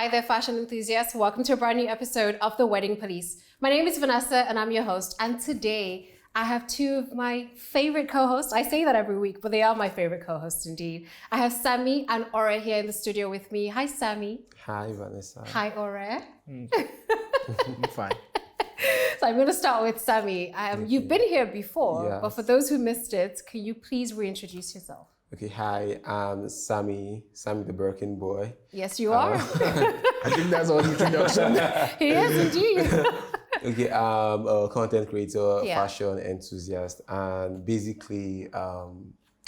Hi there, fashion enthusiasts. Welcome to a brand new episode of The Wedding Police. My name is Vanessa and I'm your host. And today I have two of my favorite co-hosts. I say that every week, but they are my favorite co-hosts indeed. I have Sammy and Ore here in the studio with me. Hi, Sammy. Hi, Vanessa. Hi, Ore. I'm fine. So I'm going to start with Sammy. You've been here before, Yes. but for those who missed it, can you please reintroduce yourself? Okay, hi, I'm Sammy the Birkin boy. Yes, you are. I think that's all the introduction. He is indeed. Okay, I'm a content creator, Yeah. fashion enthusiast, and basically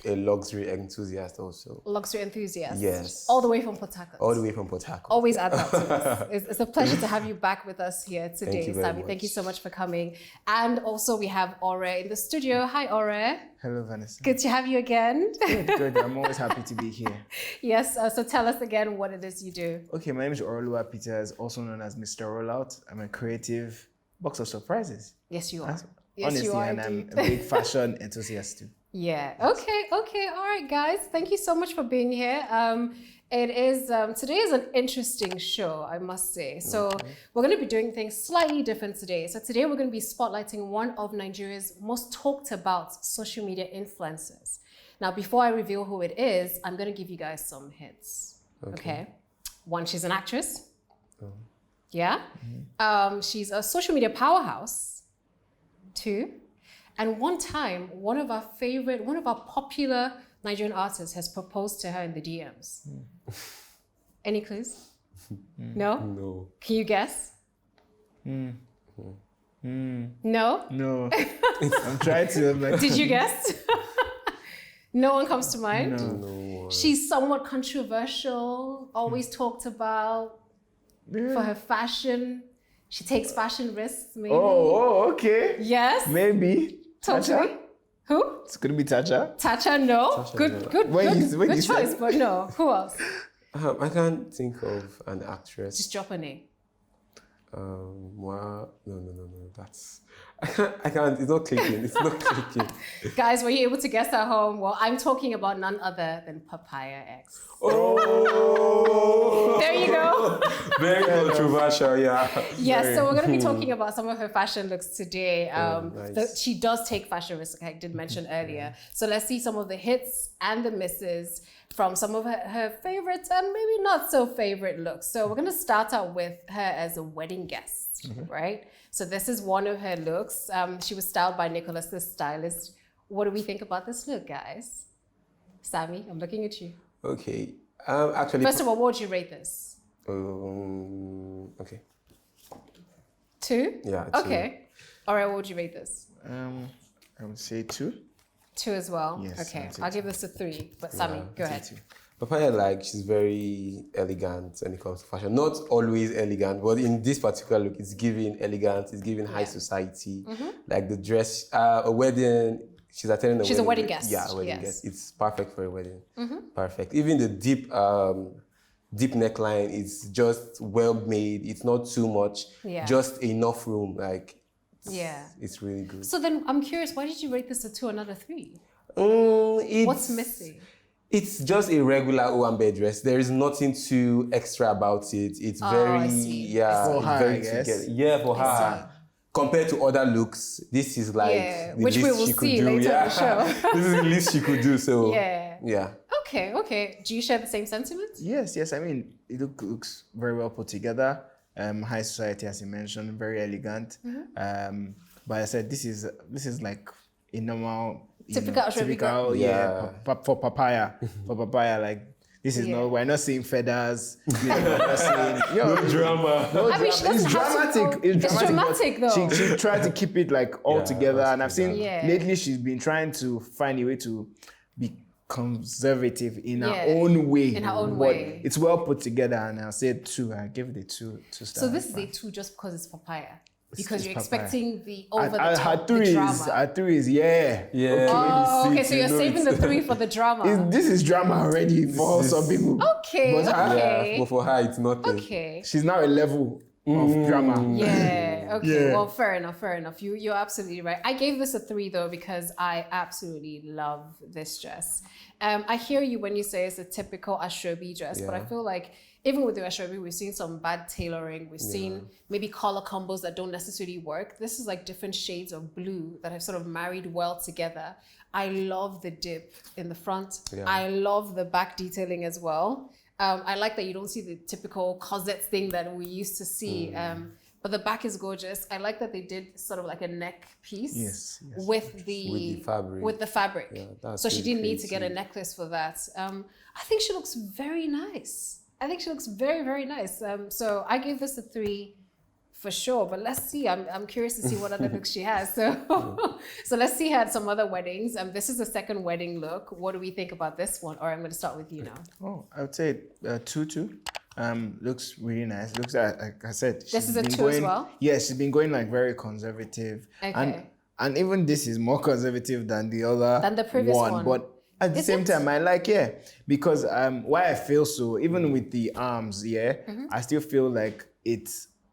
a luxury enthusiast also. Luxury enthusiast. Yes. All the way from Port Harcourt. All the way from Port Harcourt. Always add that to this. It's a pleasure to have you back with us here today, you very Sammy. Thank you much. so much for coming. And also we have Ore in the studio. Hi, Ore. Hello, Vanessa. Good to have you again. Good. I'm always happy to be here. Yes, so tell us again what it is you do. Okay, my name is Orlua Peters, also known as Mr. Rollout. I'm a creative box of surprises. Yes, you are. Honestly, Yes, you are and indeed. I'm a big fashion enthusiast too. Yeah. Okay. All right, guys. Thank you so much for being here. It is today is an interesting show, I must say. So we're going to be doing things slightly different today. So today we're going to be spotlighting one of Nigeria's most talked about social media influencers. Now, before I reveal who it is, I'm going to give you guys some hints. Okay. One, she's an actress. Yeah. She's a social media powerhouse. Two. And one time, one of our popular Nigerian artists has proposed to her in the DMs. Any clues? No? No. Can you guess? No? No, I'm trying to. Like, Did you guess? No one comes to mind? No. She's somewhat controversial, always talked about for her fashion. She takes fashion risks, maybe. Oh, okay. Yes? Maybe. Talk to Tacha? me. Who? It's gonna be Tacha. Tacha, no. Tasha, Good, no. good, When good, you good said- choice, but no. Who else? I can't think of an actress. Just drop a name. No. That's I can't. It's not clicking. It's not clicking. Guys, were you able to guess at home? Well, I'm talking about none other than Papaya X. Oh. There you go. Very controversial. Yeah. Yes, so we're going to be talking about some of her fashion looks today. Nice. She does take fashion risks, like I did mention earlier. So let's see some of the hits and the misses from some of her favorites and maybe not so favorite looks. So we're going to start out with her as a wedding guest, right? So this is one of her looks. She was styled by Nicholas, the stylist. What do we think about this look, guys? Sammy, I'm looking at you. Okay. Actually. First of all, what would you rate this? Okay. 2? Yeah. 2. Okay. All right, what would you rate this? I would say 2. 2 as well? Yes, Okay, I'd say I'll 2. give this a 3. But Sammy, go ahead. 2. Papaya, she's very elegant when it comes to fashion. Not always elegant, but in this particular look, it's giving elegance, it's giving high society. Like the dress, a wedding, she's attending a wedding. She's a wedding guest. Yeah, a wedding Yes. guest. It's perfect for a wedding. Perfect. Even the deep neckline is just well made. It's not too much. Yeah. Just enough room. Yeah. It's really good. So then I'm curious, why did you rate this a 2, another 3? It's, What's missing? It's just a regular Owambe dress. There is nothing too extra about it. It's very, I see. yeah, For it's her, very I guess. together. Yeah, for her. Compared to other looks, this is like Yeah, the which we least will she could see do. later in Yeah. the show. This is the least she could do. So Yeah. yeah. Okay. Do you share the same sentiments? Yes. I mean, it looks very well put together. High society, as you mentioned, very elegant. But I said this is like a normal, Typical Ashrabi girl. for papaya. For papaya, like this is not. We're not seeing feathers. We're not seeing No drama. I mean, she doesn't It's have to dramatic. go- It's It's dramatic dramatic, though. She tried to keep it like all Yeah, together, that's and I've seen Yeah. lately she's been trying to find a way to be conservative in her Yeah, own way. in her own But way. it's well put together, and I'll say 2. I give it a 2 stars. So this is a 2 just because it's papaya. Because it's you're papaya. expecting the over the Her top, three the is drama. her 3 is yeah. Yeah. Oh, okay, so You you're know saving it's- the 3 for the drama. This is drama already for some people. Okay, But her- okay. Yeah, but for her, it's nothing. Okay. She's now a level of drama. Yeah. Okay. Yeah. Well, fair enough. You're absolutely right. I gave this a 3 though because I absolutely love this dress. I hear you when you say it's a typical Ashrabi dress, but I Yeah. feel like even with the Ashrabi, we've seen some bad tailoring. We've seen maybe color combos that don't necessarily work. This is like different shades of blue that have sort of married well together. I love the dip in the front. Yeah. I love the back detailing as well. I like that you don't see the typical corset thing that we used to see. But the back is gorgeous. I like that they did sort of like a neck piece with the fabric. Yeah, so she didn't need to get a necklace for that. I think she looks very nice. I think she looks very, very nice. So I gave this a 3 for sure. But let's see. I'm curious to see what other looks she has. So so let's see her at some other weddings. This is the second wedding look. What do we think about this one? Or I'm going to start with you now. Oh, I would say 2-2. Looks really nice. Looks like I said. This is a 2 as well? Yes, she's been going like very conservative. Okay. And even this is more conservative than the other than the previous one. But at the same time, I like, because why I feel so, even with the arms, I still feel like it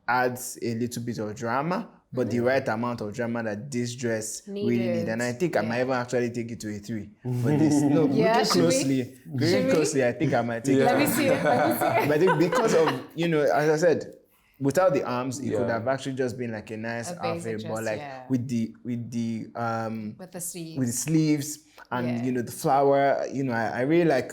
adds a little bit of drama, but the right amount of drama that this dress really needs. And I think I might even actually take it to a 3. But this, looking closely, I think I might take it. Let me see it. But I think because of, as I said, without the arms, it could have actually just been like a nice outfit, but like with the sleeves and the flower, I really like.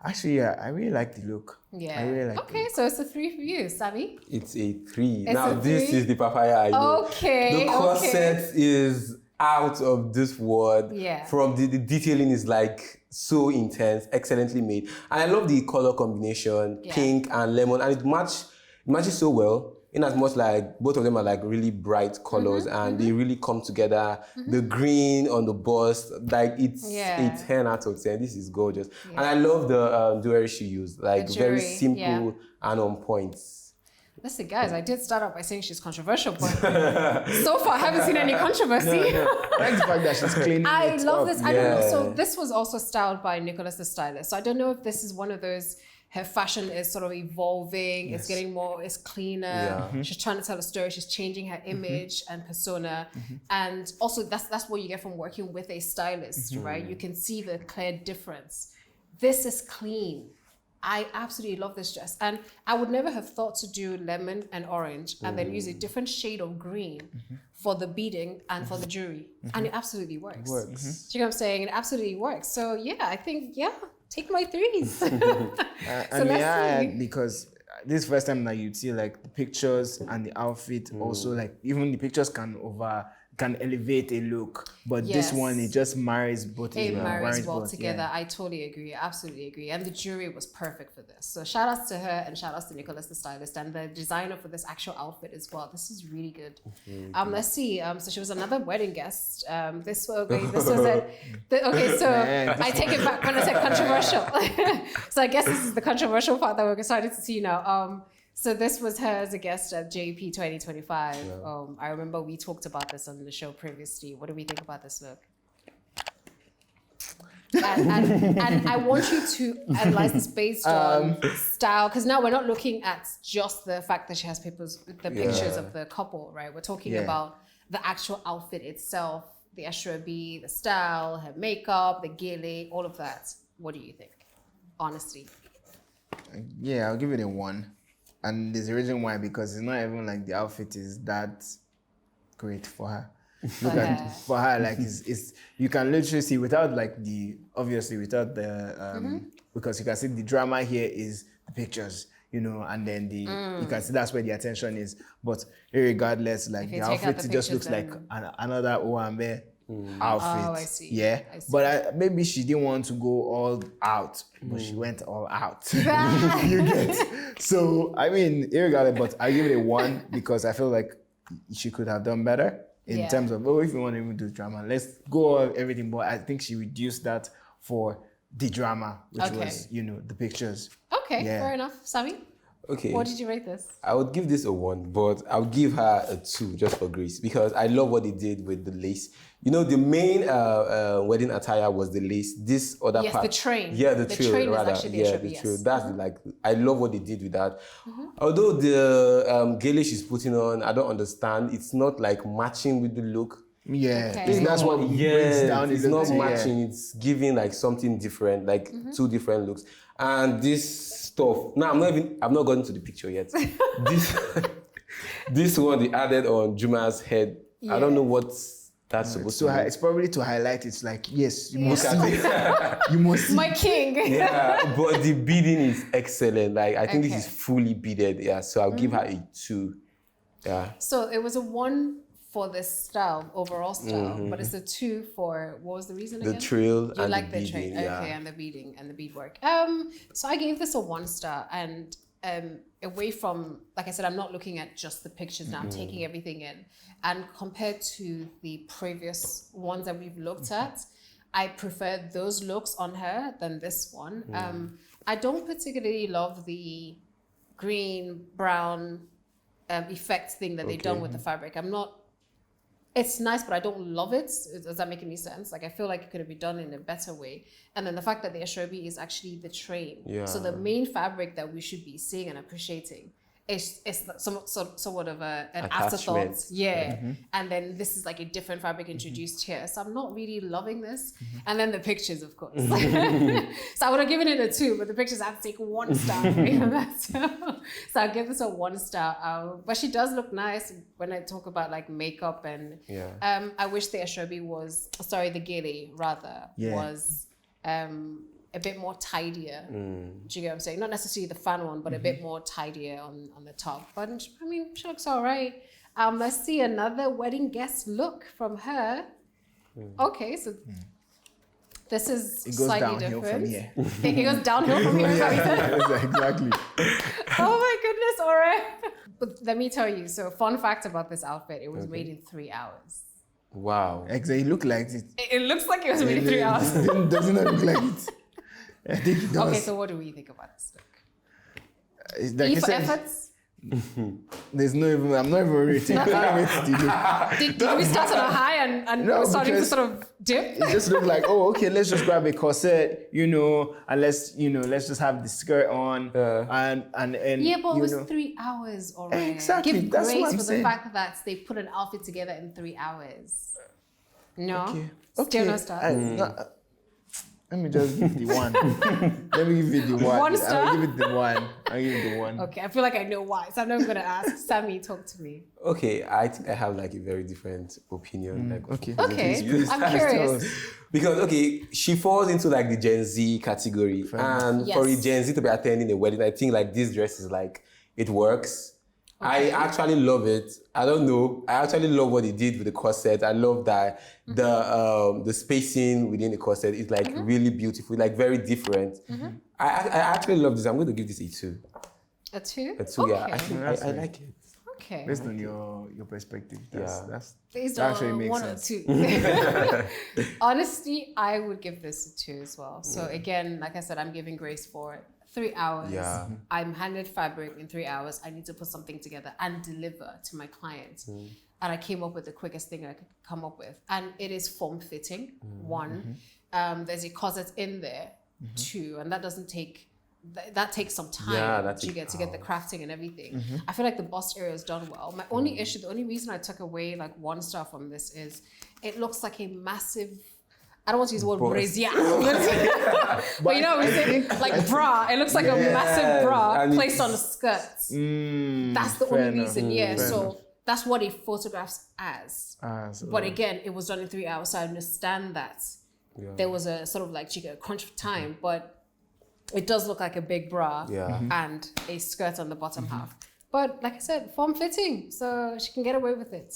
Actually, I really like the look. Yeah. I really like okay, so it's a 3 for you, Sammy. It's a 3. Now this is the papaya I know. Okay. The corset is out of this world. Yeah. From the detailing is like so intense, excellently made. And I love the color combination, pink and lemon, and it matches so well. In as much like both of them are like really bright colors and they really come together. The green on the bust, like it's a 10 out of 10. This is gorgeous. Yeah. And I love the jewelry she used, like very simple and on point. Listen, guys, I did start out by saying she's controversial, but so far I haven't seen any controversy. No. I like the fact that she's cleaning I love up. this. I don't know. So this was also styled by Nicholas the stylist. So I don't know if this is one of those. Her fashion is sort of evolving. It's getting more. It's cleaner. She's trying to tell a story. She's changing her image and persona, and also that's what you get from working with a stylist, right? You can see the clear difference. This is clean. I absolutely love this dress, and I would never have thought to do lemon and orange and then use a different shade of green for the beading and for the jewelry, and it absolutely works. Do you know what I'm saying? It absolutely works. So yeah, I think take my 3s. So let's see. Because this is the first time that you'd see like the pictures and the outfit also, like even the pictures can elevate a look, but this one, it just marries both. It marries well together. I totally agree. Absolutely agree. And the jewelry was perfect for this. So shout outs to her and shout outs to Nicholas the stylist and the designer for this actual outfit as well. This is really good. Let's see. So she was another wedding guest. This was so I take it back when I said controversial. So I guess this is the controversial part that we're excited to see now. So this was her as a guest at JP 2025. I remember we talked about this on the show previously. What do we think about this look? And I want you to analyze this based on style, because now we're not looking at just the fact that she has pictures of the couple, right? We're talking about the actual outfit itself, the Ashrabi, the style, her makeup, the gele, all of that. What do you think? Honestly. Yeah, I'll give it a 1. And there's a reason why, because it's not even like the outfit is that great for her. For her, like it's you can literally see without like because you can see the drama here is the pictures, and then you can see that's where the attention is. But regardless, like the outfit just looks like another Owambe outfit. Oh, I see. Yeah. I see. But maybe she didn't want to go all out, but she went all out. You get. So I mean, irregardless, but I give it a 1 because I feel like she could have done better in terms of if you want to even do drama, let's go on everything. But I think she reduced that for the drama, which was the pictures. Okay, fair enough. Sammy? Okay. What did you rate this? I would give this a 1, but I'll give her a 2 just for grace because I love what they did with the lace. The main wedding attire was the lace. This other part. Yes, the train. Yeah, the train rather. Is actually the train. That's I love what they did with that. Although the gele she's putting on, I don't understand. It's not like matching with the look. Yeah, Okay. that's what brings down. It's not matching. It's giving like something different, like two different looks. And this stuff. Now I'm not gotten to the picture yet. this one they added on Juma's head. I don't know what that's supposed to be. It's probably to highlight. It's like, yes, you must see. You must see. My king. Yeah, but the beading is excellent. Like I think this is fully beaded. Yeah, so I'll give her a 2. Yeah. So it was a 1 for the style, overall style, but it's a 2 for, what was the reason again? The trill You and like the the beading. train, Yeah. okay, and the beading and the beadwork. So I gave this a 1 star, and away from, like I said, I'm not looking at just the pictures now. I'm taking everything in, and compared to the previous ones that we've looked at, I prefer those looks on her than this one. I don't particularly love the green brown effect thing that they've done with the fabric. It's nice, but I don't love it. Does that make any sense? Like, I feel like it could have been done in a better way. And then the fact that the Ashobi is actually the train. Yeah. So the main fabric that we should be seeing and appreciating is somewhat of an afterthought. Yeah. And then this is like a different fabric introduced here. So I'm not really loving this. And then the pictures, of course. So I would have given it a 2, but the pictures I have to take 1 star. So I'll give this a 1 star. But she does look nice when I talk about like makeup and I wish the Ashobi the Gele rather was a bit more tidier. Do you get what I'm saying? Not necessarily the fan one, but a bit more tidier on the top. But I mean, she looks all right. Let's see another wedding guest look from her. Okay, so this is slightly different. From here. It goes downhill from here. Exactly. Oh my goodness, all right. But let me tell you, so fun fact about this outfit, it was made in 3 hours. Wow. Exactly, it looked like it. It looks like it was made in 3 hours. It doesn't look like it. I think it does. Okay, so what do we think about this look? It's like E for efforts? There's no even, I'm not even rating. Did we start on a high and No, we're starting to because sort of dip? It just looked like, oh, okay, let's just grab a corset, and let's just have the skirt on, and Yeah, but it was 3 hours already. Exactly, Give that's grace what I'm for saying. the fact that they put an outfit together in 3 hours. No? Okay. Still no stars? Let me just give the 1. Let me give it the 1. 1 star? I'll give it the 1. I'll give it the 1. Okay, I feel like I know why, so I'm not going to ask. Sammy, talk to me. Okay, I think I have like a very different opinion. Okay. Okay, I'm curious. Because she falls into like the Gen Z category, and for a Gen Z to be attending a wedding, I think like this dress is like it works. Okay. I actually love it. I don't know. I actually love what they did with the corset. I love that the spacing within the corset is like really beautiful, like very different. I actually love this. I'm going to give this a 2. A 2? A 2, yeah. I think I like it. Okay. Based on your perspective, that's based that on actually makes 1 or sense. 2. Honestly, I would give this a 2 as well. So again, like I said, I'm giving grace for it. 3 hours. Yeah. I'm handed fabric in 3 hours. I need to put something together and deliver to my client. And I came up with the quickest thing I could come up with. And it is form-fitting, 1. There's a corset in there, 2. And that doesn't take, that takes some time to get the crafting and everything. I feel like the bust area is done well. My only issue, the only reason I took away like 1 star from this is it looks like a massive, I don't want to use the word brazier. But you know what I'm saying? Like bra. It looks like a massive bra placed on a skirt. That's the only reason, so that's what it photographs as. But again, it was done in 3 hours, so I understand that there was a sort of like crunch of time, but it does look like a big bra and a skirt on the bottom half. But like I said, form-fitting, so she can get away with it.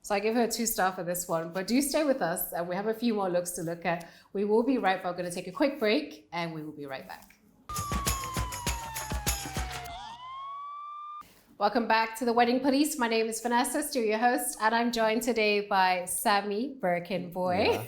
So I give her a 2 star for this one, but do stay with us and we have a few more looks to look at. We will be right back. We're going to take a quick break and we will be right back. Welcome back to the Wedding Police. My name is Vanessa, still your host, and I'm joined today by Sammy Birkenboy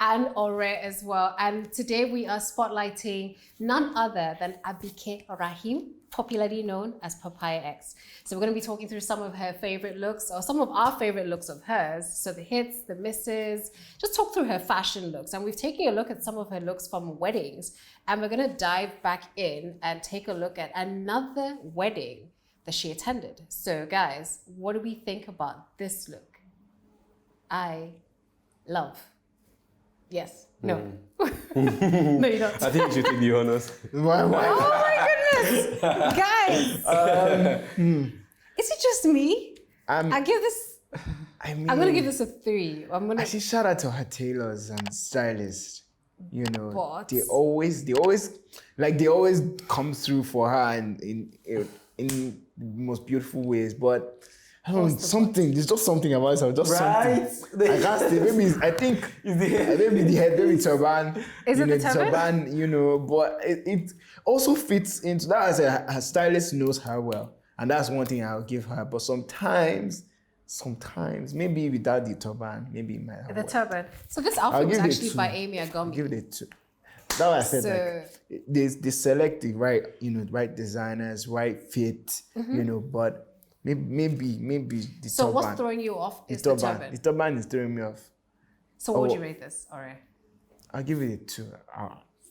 and Ore as well. And today we are spotlighting none other than Abike Rahim, popularly known as Papaya X. So we're going to be talking through some of her favorite looks, or some of our favorite looks of hers. So the hits, the misses, just talk through her fashion looks. And we've taken a look at some of her looks from weddings, and we're going to dive back in and take a look at another wedding that she attended. So guys, what do we think about this look? I love. Yes. No. No, you don't. I think you should take the honors. Why? Oh my goodness, guys! Is it just me? I give this. I'm gonna give this a 3. I see shout out to her tailors and stylists. You know, But- they always come through for her in the most beautiful ways. But I don't know, there's just something about her. Just Right? something. I can't say. Maybe I think maybe the head, maybe turban. Is it you know, the turban? You know, but it also fits into that. As her stylist knows her well, and that's one thing I'll give her. But sometimes maybe without the turban, maybe it might have The worked. turban. So this I'll outfit was give it actually 2. by Amy Agami. Give it a 2. That's what I said. So- Like, they select the right designers, right fit, you know. But maybe the So turban. what's throwing you off is the turban. The turban is throwing me off. So what would you rate this? All right. I'll give it a 2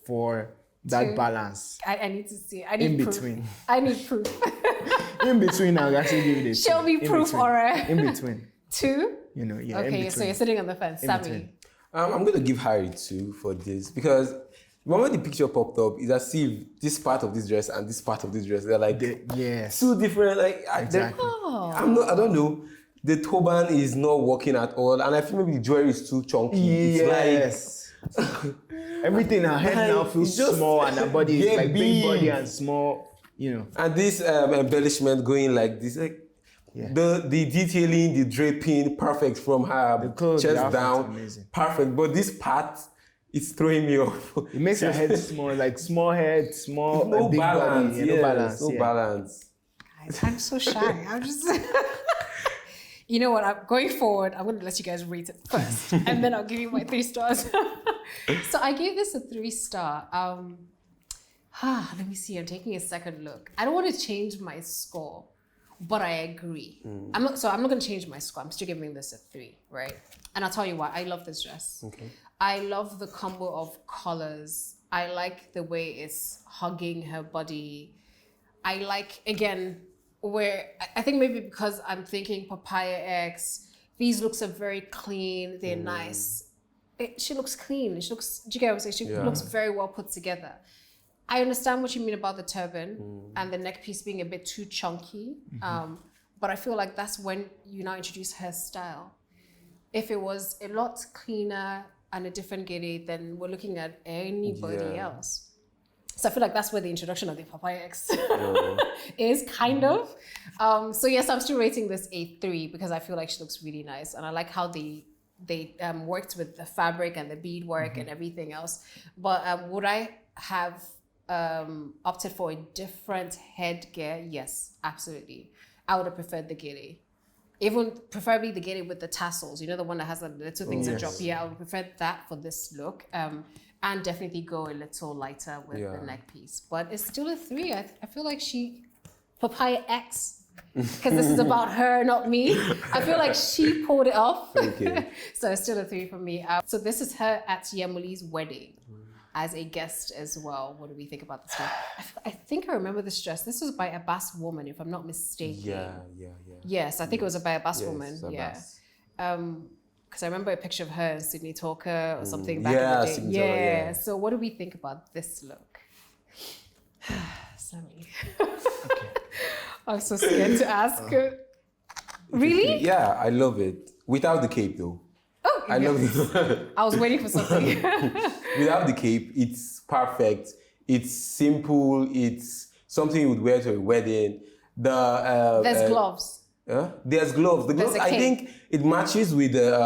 for that 2. balance. I need to see. I need In proof. between. I need proof. In between, I'll actually give it a 2. Show me In proof, between. alright. In between, 2? you know, yeah. In Okay, between. so you're sitting on the fence. In Sammy. between. I'm going to give her a 2 for this because when the picture popped up, it's as if this part of this dress and this part of this dress, they're like Yes. 2 different. Like Exactly. Oh. I don't know. The turban is not working at all, and I feel maybe the jewelry is too chunky. Yes. Everything, her head now Like, feels it's just- small and her body is Yeah, like big big. body and small, you know. And this embellishment going like this, like Yeah. the detailing, the draping, perfect from her The clothes, the chest outfit's down, amazing. perfect. But this part, it's throwing me off. It makes her head small, like small head, small, no big balance, body, no balance. no yeah. balance. Guys, I'm so shy. I'm just. You know what? I'm going forward. I'm going to let you guys rate it first, and then I'll give you my 3 stars. So I gave this a 3-star. Let me see. I'm taking a second look. I don't want to change my score, but I agree. I'm not going to change my score. I'm still giving this a 3, right? And I'll tell you why. I love this dress. Okay. I love the combo of colors. I like the way it's hugging her body. I like, again, where I think maybe because I'm thinking Papaya X, these looks are very clean. They're nice. She looks clean. She looks, do you get what I'm saying? She looks very well put together. I understand what you mean about the turban and the neck piece being a bit too chunky. But I feel like that's when you now introduce her style. If it was a lot cleaner and a different giddy, then we're looking at anybody else. So I feel like that's where the introduction of the Papaya X is, kind of. So yes, I'm still rating this a 3 because I feel like she looks really nice. And I like how they worked with the fabric and the beadwork and everything else. But would I have opted for a different headgear? Yes, absolutely. I would have preferred the giddy. Even preferably the giddy with the tassels, you know, the one that has the little things that drop. Yeah, I would prefer that for this look. And definitely go a little lighter with the neck piece. But it's still a 3. I feel like Papaya X, because this is about her, not me. I feel like she pulled it off. Okay. So it's still a 3 for me. So this is her at Yemuli's wedding as a guest as well. What do we think about this one? I think I remember this dress. This was by a Abbas woman, if I'm not mistaken. Yeah. Yes, I think it was by a Abbas woman. Abbas. Yeah. Because I remember a picture of her and Sydney Talker or something back Yeah, in the day. Sydney Talker, yeah. So what do we think about this look? Sammy. I'm so scared to ask. Really? Yeah, I love it. Without the cape though. Oh, I love it. I was waiting for something. Without the cape, it's perfect. It's simple. It's something you would wear to a wedding. There's gloves. There's gloves. The gloves, a I cape. think it matches with the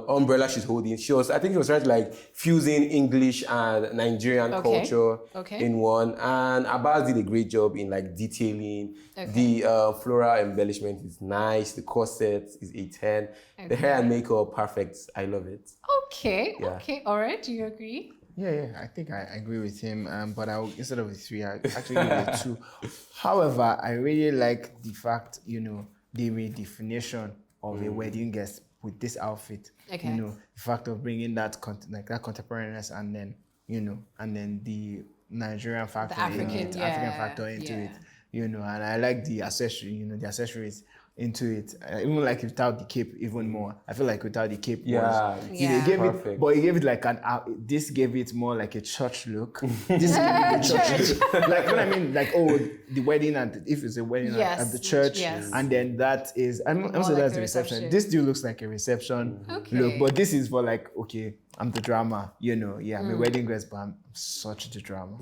umbrella she's holding. I think she was trying to like fusing English and Nigerian culture in one. And Abbas did a great job in like detailing. The floral embellishment is nice. The corset is a 10. The hair and makeup, perfect. I love it. Okay. Yeah. Okay. All right. Do you agree? Yeah, I think I agree with him. But instead of a 3, I actually give it a 2. However, I really like the fact, you know, the redefinition of a wedding guest with this outfit. Okay. You know, the fact of bringing that that contemporaneous and then, you know, and then the Nigerian factor African, African factor into it. You know, and I like the accessory, you know, the accessories into it. Even like without the cape, even more. I feel like without the cape, Yeah, Yeah. Gave perfect. it, but he gave it like this gave it more like a church look. This gave it a church look. Like what I mean, like the wedding and if it's a wedding at the church, and then that is, I'm also like that's the the reception. reception. This still looks like a reception look, but this is for like, okay, I'm the drama, I'm a wedding guest, but I'm such the drama,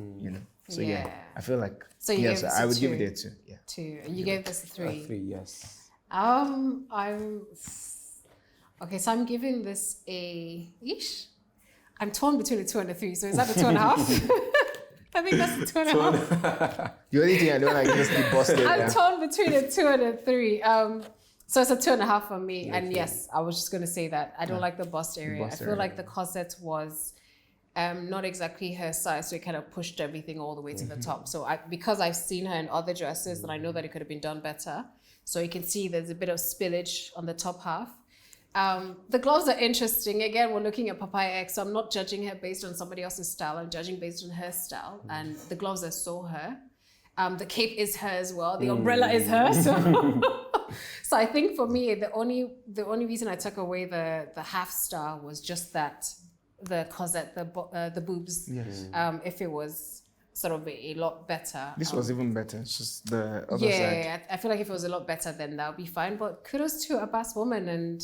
So I feel like So you gave this I a would 2. give it a 2. Yeah. 2. You gave this a 3. 3, yes. I'm okay. So I'm giving this a. I'm torn between a 2 and a 3. So is that a 2.5? I think that's a 2.5. The only thing I don't like is the busted. I'm torn between a 2 and a 3. So it's a 2.5 for me. And yes, I was just going to say that I don't like the bust area. I feel like the corset was not exactly her size, so it kind of pushed everything all the way to the top. So because I've seen her in other dresses, and I know that it could have been done better. So you can see there's a bit of spillage on the top half. The gloves are interesting. Again, we're looking at Papaya X, so I'm not judging her based on somebody else's style. I'm judging based on her style. And the gloves are so her. The cape is her as well. The umbrella is her. So I think for me, the only reason I took away the half star was just that the corset, the boobs. Yes. If it was sort of a lot better. This was even better. It's just the other side. Yeah, I feel like if it was a lot better, then that would be fine. But kudos to a Bass woman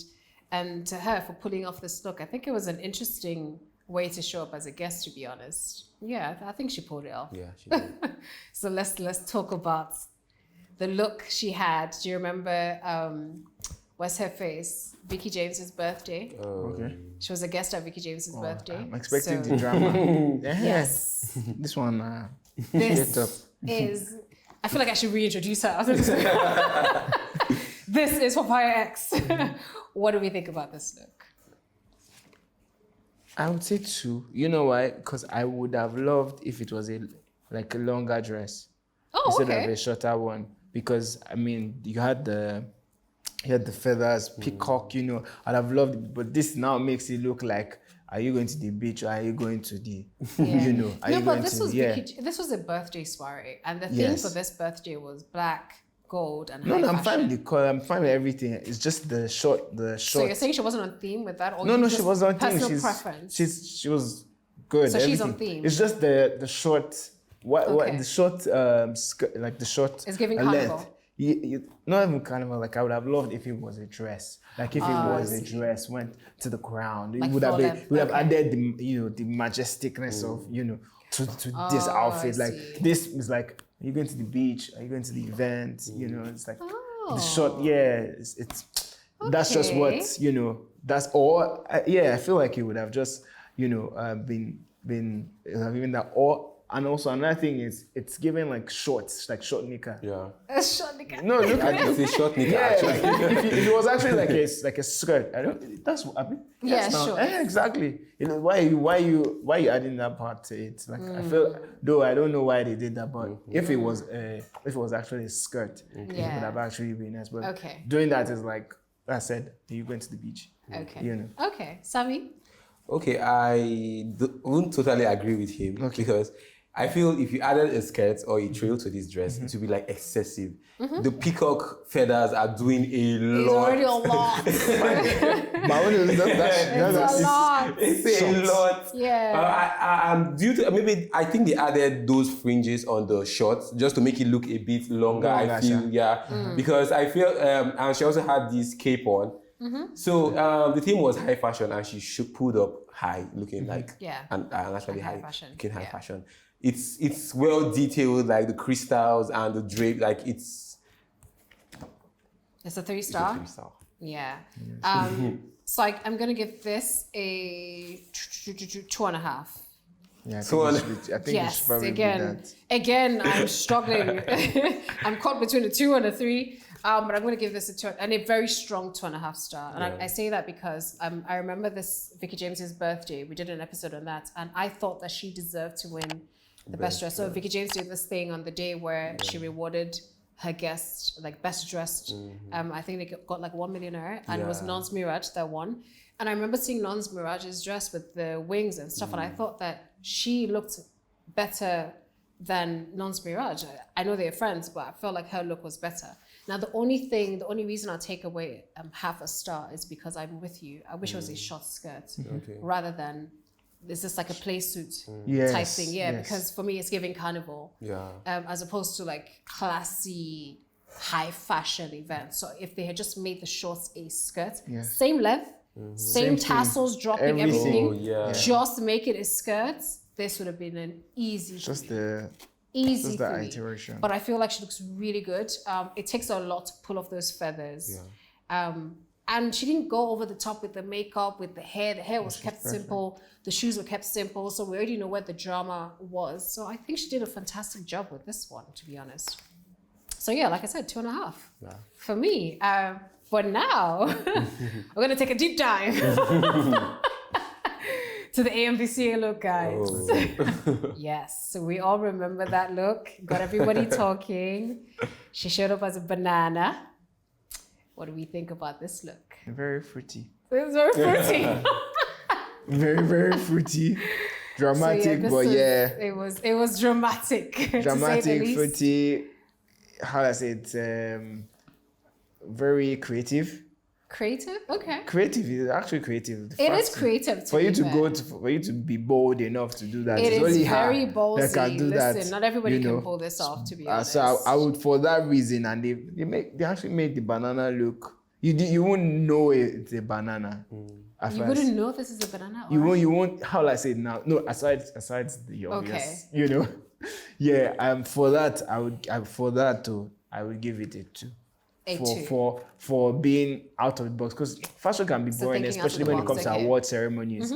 and to her for pulling off this look. I think it was an interesting way to show up as a guest, to be honest. Yeah, I think she pulled it off. Yeah, she did. So let's talk about the look she had. Do you remember what's her face? Vicky James's birthday. Okay. She was a guest at Vicky James's birthday. I'm expecting So- the drama. Yes. This one. This up. is. I feel like I should reintroduce her. This is Papaya X. What do we think about this look? I would say 2. You know why? Because I would have loved if it was a longer dress instead of a shorter one. Because I mean, you had the feathers, peacock. I'd have loved it, but this now makes it look like. Are you going to the beach or are you going to the, This was a birthday soiree, and the theme for this birthday was black, gold, and high I'm fashion. fine with the color. I'm fine with everything. It's just the short. So you're saying she wasn't on theme with that, or No, she was on theme. Personal preference. She was good. So she's on theme. It's just the short. What the short skirt, like the short. It's giving length. carnival. Not even carnival. Like I would have loved if it was a dress. Like if it was a dress, went to the ground, it would have been. Would have added the majesticness of to this outfit. Like this is like. Are you going to the beach? Are you going to the event? It's like the short. Yeah, it's that's just what That's all. I feel like it would have just been even that. Or and also another thing is it's giving like shorts, like short knicker. Yeah. A short knicker. No, look at It's a short knicker, actually. if it was actually like a skirt, I don't. That's what I mean. Yeah, now, sure. Exactly. Why you adding that part to it? Like I feel though I don't know why they did that, but if it was actually a skirt, it would have actually been nice. But doing that is like I said, you went to the beach. Okay. Okay, Sammy. Okay, I won't totally agree with him because I feel if you added a skirt or a trail to this dress, it would be like excessive. The peacock feathers are doing a lot. It's already a lot. That's a lot. It's a lot. Yeah. I'm due to maybe I think they added those fringes on the shorts just to make it look a bit longer. I feel because I feel and she also had this cape on. So the theme was high fashion, and she pulled up high, looking like and actually high fashion, looking high fashion. It's well detailed, like the crystals and the drape, like it's a 3-star. It's a 3-star. Yeah. So I'm gonna give this a 2.5. Yeah, I think yes. Again, I'm struggling. I'm caught between a 2 and a 3. But I'm going to give this a 2 and a very strong 2.5 star. And I say that because I remember this Vicky James's birthday. We did an episode on that, and I thought that she deserved to win the best dress. So Vicky James did this thing on the day where she rewarded her guest like best dressed. I think they got like 1 million, and it was Nons Mirage that won. And I remember seeing Nons Mirage's dress with the wings and stuff, and I thought that she looked better than Nons Mirage. I know they're friends, but I felt like her look was better. Now, the only reason I'll take away half a star is because I'm with you. I wish it was a short skirt rather than, is this like a play suit type thing? Yeah, because for me, it's giving carnival. Yeah. As opposed to like classy, high fashion events. So if they had just made the shorts a skirt, same length, same tassels dropping, everything, just make it a skirt, this would have been an easy easy for me. Iteration. But I feel like she looks really good. It takes a lot to pull off those feathers. And she didn't go over the top with the makeup, with the hair. The hair was kept simple. The shoes were kept simple. So we already know where the drama was. So I think she did a fantastic job with this one, to be honest. So yeah, like I said, 2.5 for me. But now, we're going to take a deep dive to the AMVCA look, guys. Yes, so we all remember that look. Got everybody talking. She showed up as a banana. What do we think about this look? Very fruity. It was very fruity. Very, very fruity. Dramatic, so it was dramatic. Dramatic, fruity. How do I say it? Very creative. Creative? Okay. Creative is actually creative. It is creative. For you to be bold enough to do that. It is only very ballsy. that can do Listen, that, not everybody can pull this off, to be honest. So I would, for that reason, and they actually made the banana look. You wouldn't know it's a banana. You wouldn't know this is a banana. You won't. How will I say it now? No, aside the obvious. Okay. Yeah. For that, I would give it a 2. For being out of the box, because fashion can be boring, especially when it comes to award ceremonies.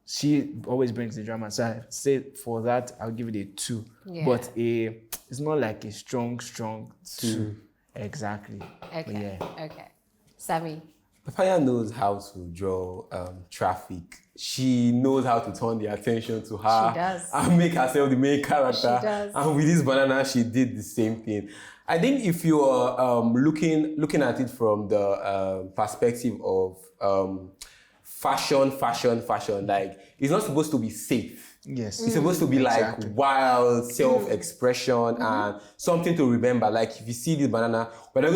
She always brings the drama. So I say for that, I'll give it a 2. But it's not like a strong 2. Exactly. Okay. Okay. Sammy. Papaya knows how to draw traffic. She knows how to turn the attention to her. She does. And make herself the main character. She does. And with this banana, she did the same thing. I think if you are looking at it from the perspective of fashion, like it's not supposed to be safe. Yes. It's supposed to be like wild self-expression and something to remember. Like if you see this banana, we're not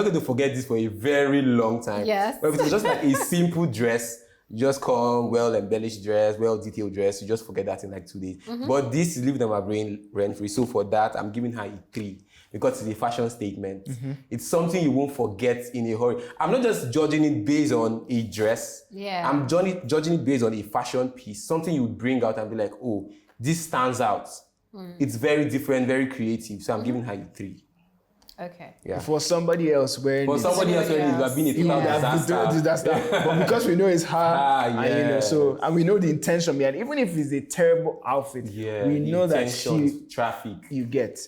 going to forget this for a very long time. Yes. But if it's just like a simple dress, you just come well-embellished dress, well-detailed dress, you just forget that in like 2 days. But this is living in my brain rent-free. So for that, I'm giving her a 3. Because it's a fashion statement. It's something you won't forget in a hurry. I'm not just judging it based on a dress. Yeah. I'm judging it based on a fashion piece. Something you would bring out and be like, oh, this stands out. It's very different, very creative. So I'm giving her a 3. Okay. Yeah. For somebody else wearing it. For somebody else wearing it, you have been a total disaster. But because we know it's her, and we know the intention behind it, even if it's a terrible outfit, we know that traffic. You get.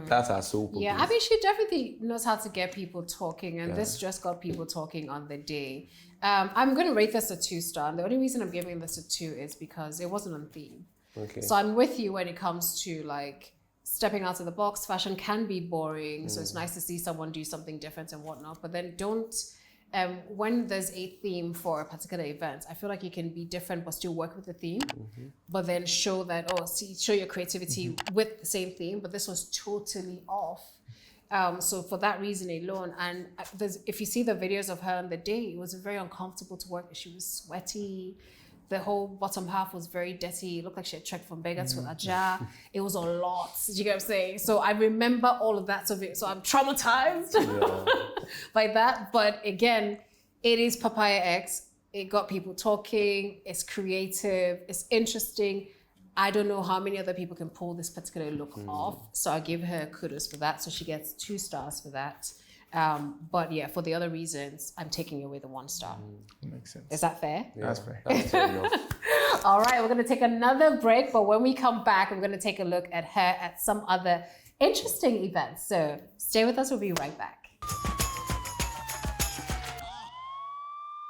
That's her soul purpose. Yeah, I mean, she definitely knows how to get people talking, and this just got people talking on the day. I'm going to rate this a 2-star. And the only reason I'm giving this a 2 is because it wasn't on theme. Okay. So I'm with you when it comes to like stepping out of the box. Fashion can be boring, so it's nice to see someone do something different and whatnot. But then don't, when there's a theme for a particular event, I feel like you can be different but still work with the theme. But then show that, show your creativity with the same theme. But this was totally off. So for that reason alone, and if you see the videos of her on the day, it was very uncomfortable to work. She was sweaty. The whole bottom half was very dirty. It looked like she had trekked from Bega to Aja. It was a lot. Do you get what I'm saying? So I remember all of that. So I'm traumatized by that. But again, it is Papaya X. It got people talking. It's creative. It's interesting. I don't know how many other people can pull this particular look off. So I give her kudos for that. So she gets 2 stars for that. But yeah, for the other reasons, I'm taking away the 1 star. Makes sense. Is that fair? Yeah, that's fair. That's fair enough. All right, we're going to take another break, but when we come back, we're going to take a look at her at some other interesting events. So stay with us, we'll be right back.